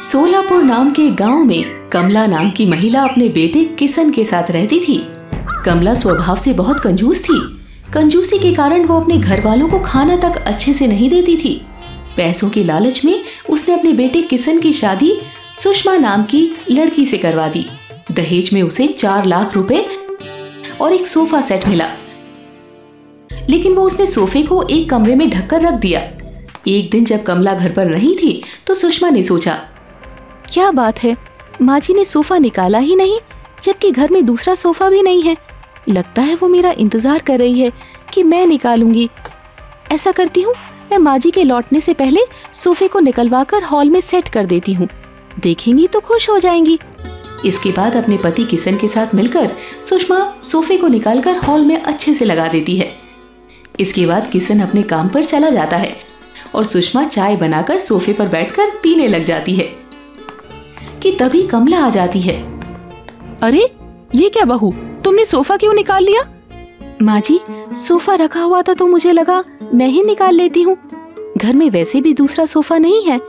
सोलापुर नाम के गांव में कमला नाम की महिला अपने बेटे किशन के साथ रहती थी। कमला स्वभाव से बहुत कंजूस थी। कंजूसी के कारण वो अपने घर वालों को खाना तक अच्छे से नहीं देती थी। पैसों के लालच में उसने अपने बेटे किशन की शादी सुषमा नाम की लड़की से करवा दी। दहेज में उसे 4 लाख रुपए और एक सोफा सेट मिला, लेकिन वो उसने सोफे को एक कमरे में ढककर रख दिया। एक दिन जब कमला घर पर नहीं थी तो सुषमा ने सोचा, क्या बात है, माँ जी ने सोफा निकाला ही नहीं, जबकि घर में दूसरा सोफा भी नहीं है। लगता है वो मेरा इंतजार कर रही है कि मैं निकालूंगी। ऐसा करती हूँ, मैं माँ जी के लौटने से पहले सोफे को निकलवाकर हॉल में सेट कर देती हूँ, देखेंगी तो खुश हो जाएंगी। इसके बाद अपने पति किशन के साथ मिलकर सुषमा सोफे को निकालकर हॉल में अच्छे से लगा देती है। इसके बाद किशन अपने काम पर चला जाता है और सुषमा चाय बनाकर सोफे पर बैठकर पीने लग जाती है कि तभी कमला आ जाती है। अरे ये क्या बहू, तुमने सोफा क्यों निकाल लिया? माँ जी, सोफा रखा हुआ था तो मुझे लगा मैं ही निकाल लेती हूँ। घर में वैसे भी दूसरा सोफा नहीं है,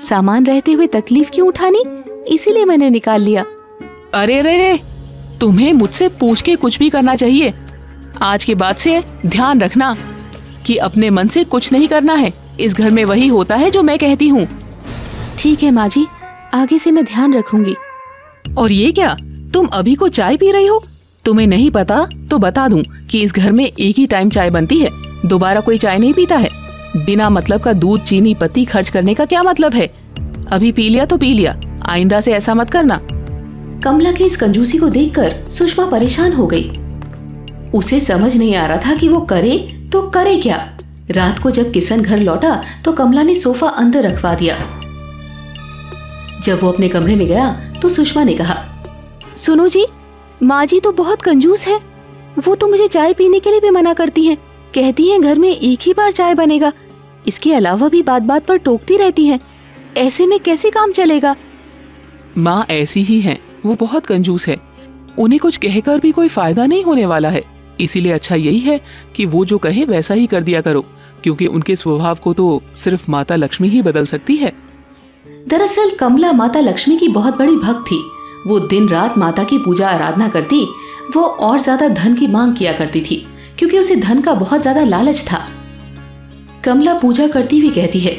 सामान रहते हुए तकलीफ क्यों उठानी, इसीलिए मैंने निकाल लिया। अरे रे रे, तुम्हें मुझसे पूछ के कुछ भी करना चाहिए। आज के बाद से ध्यान रखना कि अपने मन से कुछ नहीं करना है। इस घर में वही होता है जो मैं कहती हूँ। ठीक है माँ जी, आगे से मैं ध्यान रखूंगी। और ये क्या, तुम अभी को चाय पी रही हो? तुम्हें नहीं पता तो बता दूं कि इस घर में एक ही टाइम चाय बनती है, दोबारा कोई चाय नहीं पीता है। बिना मतलब का दूध चीनी पत्ती खर्च करने का क्या मतलब है? अभी पी लिया तो पी लिया, आइंदा से ऐसा मत करना। कमला की इस कंजूसी को देखकर सुषमा परेशान हो गई। उसे समझ नहीं आ रहा था कि वो करे तो करे क्या। रात को जब किशन घर लौटा तो कमला ने सोफा अंदर रखवा दिया। जब वो अपने कमरे में गया तो सुषमा ने कहा, सुनो जी, माँ जी तो बहुत कंजूस है। वो तो मुझे चाय पीने के लिए भी मना करती हैं, कहती हैं घर में एक ही बार चाय बनेगा। इसके अलावा भी बात बात पर टोकती रहती हैं। ऐसे में कैसे काम चलेगा? माँ ऐसी ही हैं, वो बहुत कंजूस है। उन्हें कुछ कहकर भी कोई फायदा नहीं होने वाला है। इसीलिए अच्छा यही है कि वो जो कहे वैसा ही कर दिया करो, क्योंकि उनके स्वभाव को तो सिर्फ माता लक्ष्मी ही बदल सकती है। दरअसल कमला माता लक्ष्मी की बहुत बड़ी भक्त थी। वो दिन रात माता की पूजा आराधना करती। वो और ज्यादा धन की मांग किया करती थी, क्योंकि उसे धन का बहुत ज्यादा लालच था। कमला पूजा करती हुई कहती है,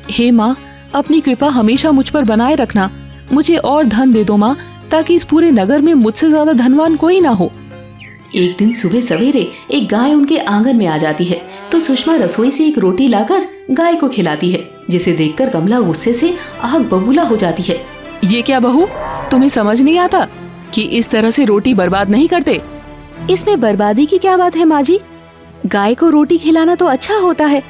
हे माँ, अपनी कृपा हमेशा मुझ पर बनाए रखना। मुझे और धन दे दो माँ, ताकि इस पूरे नगर में मुझसे ज्यादा धनवान कोई ना हो। एक दिन सुबह सवेरे एक गाय उनके आंगन में आ जाती है तो सुषमा रसोई से एक रोटी लाकर गाय को खिलाती है, जिसे देखकर कमला गुस्से से आग बबूला हो जाती है। ये क्या बहू, तुम्हें समझ नहीं आता कि इस तरह से रोटी बर्बाद नहीं करते? इसमें बर्बादी की क्या बात है माँ जी? गाय को रोटी खिलाना तो अच्छा होता है।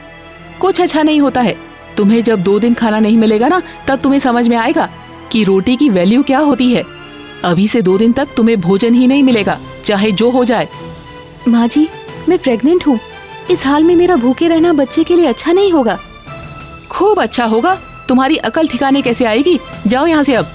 कुछ अच्छा नहीं होता है। तुम्हें जब 2 दिन खाना नहीं मिलेगा ना, तब तुम्हें समझ में आएगा कि रोटी की वैल्यू क्या होती है। अभी से 2 दिन तक तुम्हें भोजन ही नहीं मिलेगा, चाहे जो हो जाए। माँ जी, मैं प्रेग्नेंट हूँ। इस हाल में मेरा भूखे रहना बच्चे के लिए अच्छा नहीं होगा। खूब अच्छा होगा। तुम्हारी अकल ठिकाने कैसे आएगी? जाओ यहाँ से अब।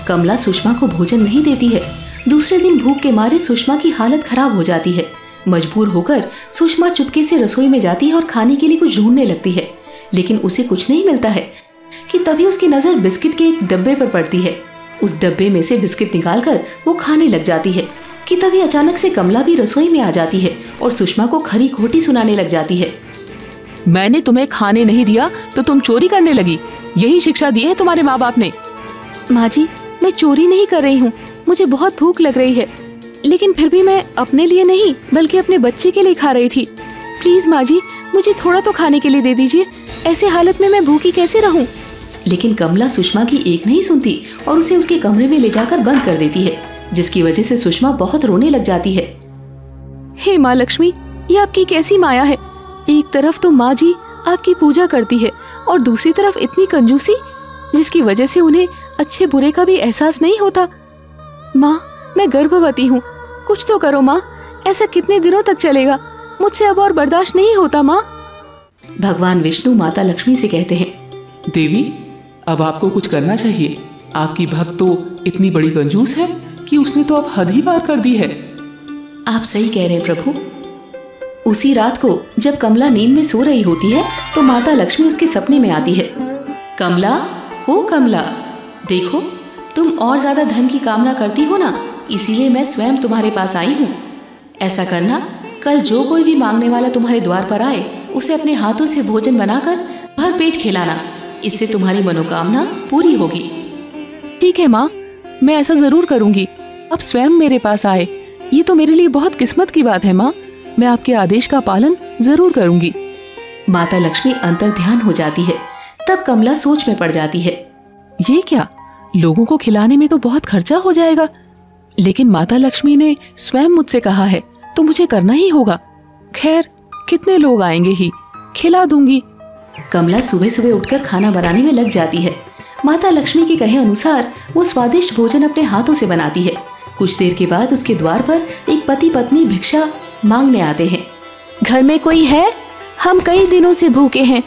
कमला सुषमा को भोजन नहीं देती है। दूसरे दिन भूख के मारे सुषमा की हालत खराब हो जाती है। मजबूर होकर सुषमा चुपके से रसोई में जाती है और खाने के लिए कुछ ढूंढने लगती है, लेकिन उसे कुछ नहीं मिलता है कि तभी उसकी नजर बिस्किट के एक डब्बे पर पड़ती है। उस डब्बे में से बिस्किट निकालकर वो खाने लग जाती है कि तभी अचानक से कमला भी रसोई में आ जाती है और सुषमा को खरी खोटी सुनाने लग जाती है। मैंने तुम्हें खाने नहीं दिया तो तुम चोरी करने लगी। यही शिक्षा दी है तुम्हारे माँ बाप ने। माँ जी, मैं चोरी नहीं कर रही हूँ। मुझे बहुत भूख लग रही है, लेकिन फिर भी मैं अपने लिए नहीं बल्कि अपने बच्चे के लिए खा रही थी। प्लीज माँ जी, मुझे थोड़ा तो खाने के लिए दे दीजिए। ऐसे हालत में मैं भूखी कैसे रहूं? लेकिन कमला सुषमा की एक नहीं सुनती और उसे उसके कमरे में ले जाकर बंद कर देती है, जिसकी वजह से सुषमा बहुत रोने लग जाती है। हे माँ लक्ष्मी, ये आपकी कैसी माया है? एक तरफ तो माँ जी आपकी पूजा करती है और दूसरी तरफ इतनी कंजूसी, जिसकी वजह से उन्हें अच्छे बुरे का भी एहसास नहीं होता। माँ, मैं गर्भवती हूँ, कुछ तो करो माँ। ऐसा कितने दिनों तक चलेगा? मुझसे अब और बर्दाश्त नहीं होता माँ। भगवान विष्णु माता लक्ष्मी से कहते हैं, देवी, अब आपको कुछ करना चाहिए। आपकी भक्त तो इतनी बड़ी कंजूस है कि उसने तो अब हद ही पार कर दी है। आप सही कह रहे हैं प्रभु। उसी रात को जब कमला नींद में सो रही होती है तो माता लक्ष्मी उसके सपने में आती है। कमला, ओ कमला, देखो, तुम और ज्यादा धन की कामना करती हो ना, इसीलिए मैं स्वयं तुम्हारे पास आई हूँ। ऐसा करना, कल जो कोई भी मांगने वाला तुम्हारे द्वार पर आए उसे अपने हाथों से भोजन बनाकर भर पेट खिलाना। इससे तुम्हारी मनोकामना पूरी होगी। ठीक है माँ, मैं ऐसा जरूर करूंगी। अब स्वयं मेरे पास आए, ये तो मेरे लिए बहुत किस्मत की बात है माँ। मैं आपके आदेश का पालन जरूर करूंगी। माता लक्ष्मी अंतर्ध्यान हो जाती है। तब कमला सोच में पड़ जाती है। ये क्या, लोगों को खिलाने में तो बहुत खर्चा हो जाएगा, लेकिन माता लक्ष्मी ने स्वयं मुझसे कहा है तो मुझे करना ही होगा। खैर, कितने लोग आएंगे ही, खिला दूंगी। कमला सुबह सुबह उठकर खाना बनाने में लग जाती है। माता लक्ष्मी के कहे अनुसार वो स्वादिष्ट भोजन अपने हाथों से बनाती है। कुछ देर के बाद उसके द्वार पर एक पति पत्नी भिक्षा मांगने आते हैं। घर में कोई है? हम कई दिनों से भूखे हैं,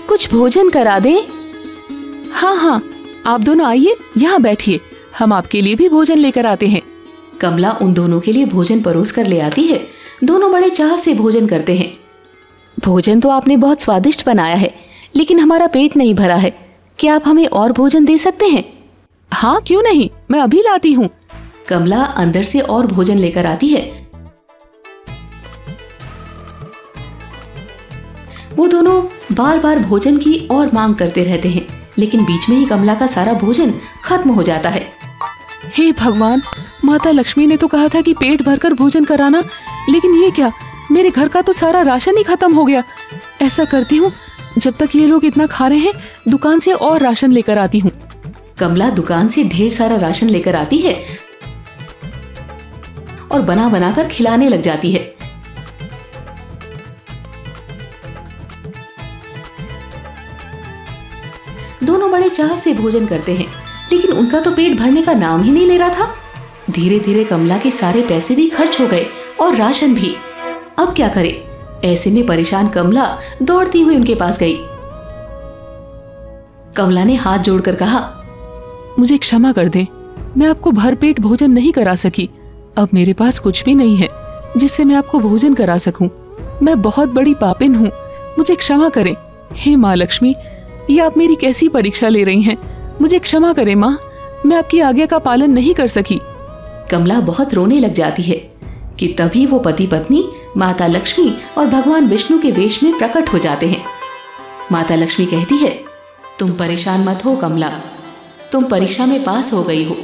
कुछ भोजन करा दे। हाँ हाँ, आप दोनों आइए, यहाँ बैठिए, हम आपके लिए भी भोजन लेकर आते हैं। कमला उन दोनों के लिए भोजन परोस कर ले आती है। दोनों बड़े चाव से भोजन करते हैं। भोजन तो आपने बहुत स्वादिष्ट बनाया है, लेकिन हमारा पेट नहीं भरा है। क्या आप हमें और भोजन दे सकते हैं? हाँ, क्यों नहीं, मैं अभी लाती हूँ। कमला अंदर से और भोजन लेकर आती है। वो दोनों बार बार भोजन की और मांग करते रहते हैं, लेकिन बीच में ही कमला का सारा भोजन खत्म हो जाता है। हे भगवान, माता लक्ष्मी ने तो कहा था कि पेट भरकर भोजन कराना, लेकिन ये क्या, मेरे घर का तो सारा राशन ही खत्म हो गया। ऐसा करती हूँ, जब तक ये लोग इतना खा रहे हैं, दुकान से और राशन लेकर आती हूँ। कमला दुकान से ढेर सारा राशन लेकर आती है और बना बनाकर खिलाने लग जाती है। दोनों बड़े चाव से भोजन करते हैं, लेकिन उनका तो पेट भरने का नाम ही नहीं ले रहा था। धीरे धीरे कमला के सारे पैसे भी खर्च हो गए और राशन भी। अब क्या करे? ऐसे में परेशान कमला दौड़ती हुई उनके पास गई। कमला ने हाथ जोड़कर कहा, मुझे क्षमा कर दें, मैं आपको भरपेट भोजन नहीं करा सकी। अब मेरे पास कुछ भी नहीं है जिससे मैं आपको भोजन करा सकूं। मैं बहुत बड़ी पापिन हूँ, मुझे क्षमा करें। हे माँ लक्ष्मी, ये आप मेरी कैसी परीक्षा ले रही हैं? मुझे क्षमा करें माँ, मैं आपकी आज्ञा का पालन नहीं कर सकी। कमला बहुत रोने लग जाती है कि तभी वो पति पत्नी माता लक्ष्मी और भगवान विष्णु के वेश में प्रकट हो जाते हैं। माता लक्ष्मी कहती है, तुम परेशान मत हो कमला, तुम परीक्षा में पास हो गई हो।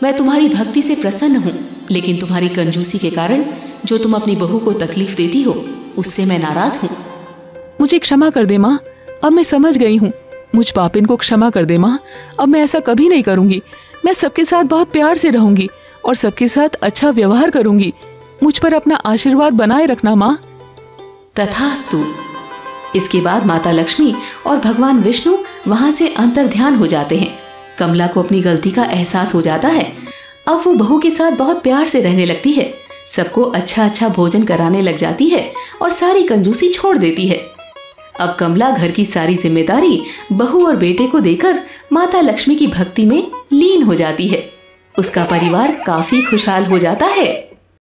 मैं तुम्हारी भक्ति से प्रसन्न हूँ, लेकिन तुम्हारी कंजूसी के कारण जो तुम अपनी बहू को तकलीफ देती हो, उससे मैं नाराज हूँ। मुझे क्षमा कर दे माँ, अब मैं समझ गई हूँ। मुझ पापिन को क्षमा कर दे माँ, अब मैं ऐसा कभी नहीं करूँगी। मैं सबके साथ बहुत प्यार से रहूंगी और सबके साथ अच्छा व्यवहार करूंगी। मुझ पर अपना आशीर्वाद बनाए रखना माँ। तथास्तु। इसके बाद माता लक्ष्मी और भगवान विष्णु वहां से अंतर्ध्यान हो जाते हैं। कमला को अपनी गलती का एहसास हो जाता है। अब वो बहू के साथ बहुत प्यार से रहने लगती है, सबको अच्छा अच्छा भोजन कराने लग जाती है और सारी कंजूसी छोड़ देती है। अब कमला घर की सारी जिम्मेदारी बहू और बेटे को देकर माता लक्ष्मी की भक्ति में लीन हो जाती है। उसका परिवार काफी खुशहाल हो जाता है।